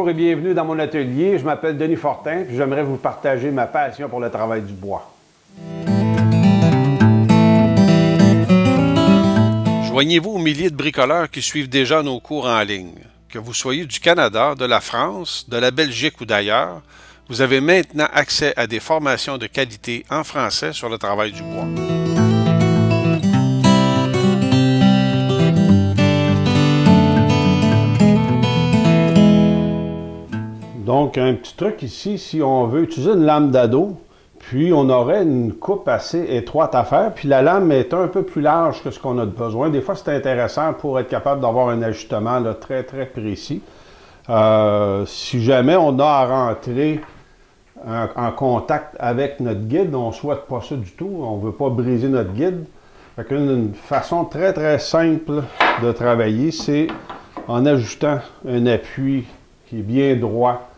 Bonjour et bienvenue dans mon atelier. Je m'appelle Denis Fortin et j'aimerais vous partager ma passion pour le travail du bois. Joignez-vous aux milliers de bricoleurs qui suivent déjà nos cours en ligne. Que vous soyez du Canada, de la France, de la Belgique ou d'ailleurs, vous avez maintenant accès à des formations de qualité en français sur le travail du bois. Donc, un petit truc ici, si on veut utiliser une lame d'ado, puis on aurait une coupe assez étroite à faire, puis la lame est un peu plus large que ce qu'on a besoin. Des fois, c'est intéressant pour être capable d'avoir un ajustement là, très précis. Si jamais on a à rentrer en contact avec notre guide, on ne souhaite pas ça du tout, on ne veut pas briser notre guide. Fait qu'une façon très simple de travailler, c'est en ajustant un appui qui est bien droit,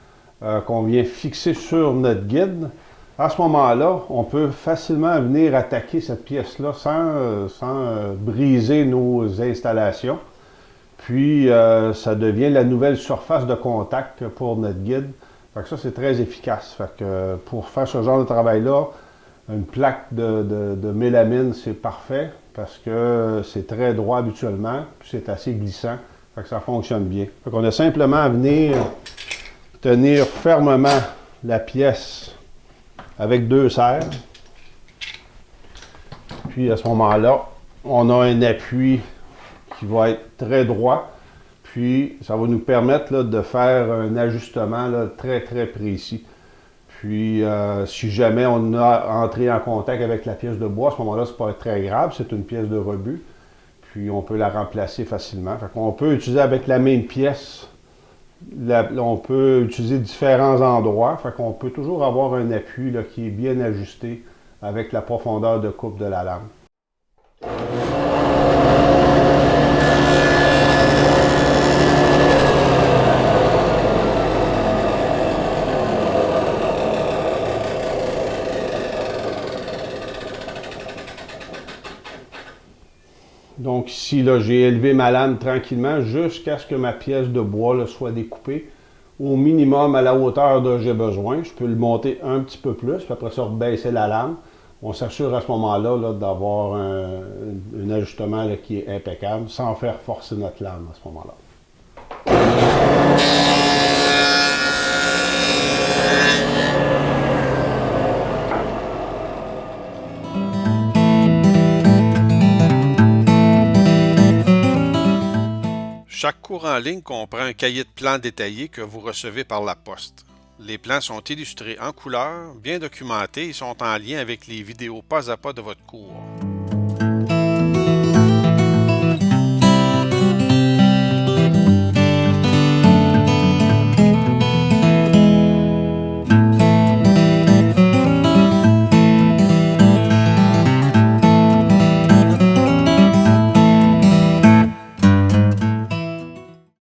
qu'on vient fixer sur notre guide. À ce moment-là, on peut facilement venir attaquer cette pièce-là sans briser nos installations. Puis, ça devient la nouvelle surface de contact pour notre guide. Fait que ça, c'est très efficace. Fait que pour faire ce genre de travail-là, une plaque de mélamine, c'est parfait parce que c'est très droit habituellement, puis c'est assez glissant. Fait que ça fonctionne bien. Fait qu'on a simplement à venir tenir fermement la pièce avec deux serres. Puis à ce moment-là, on a un appui qui va être très droit. Puis ça va nous permettre là, de faire un ajustement là, très précis. Puis si jamais on a entré en contact avec la pièce de bois, à ce moment-là, c'est pas très grave, c'est une pièce de rebut. Puis on peut la remplacer facilement. Fait qu'on peut utiliser avec la même pièce. On peut utiliser différents endroits, fait qu'on peut toujours avoir un appui là, qui est bien ajusté avec la profondeur de coupe de la lame. Donc ici, là, j'ai élevé ma lame tranquillement jusqu'à ce que ma pièce de bois là, soit découpée au minimum à la hauteur dont j'ai besoin. Je peux le monter un petit peu plus, puis après ça, baisser la lame. On s'assure à ce moment-là là, d'avoir un ajustement là, qui est impeccable sans faire forcer notre lame à ce moment-là. Chaque cours en ligne comprend un cahier de plans détaillé que vous recevez par la poste. Les plans sont illustrés en couleur, bien documentés et sont en lien avec les vidéos pas à pas de votre cours.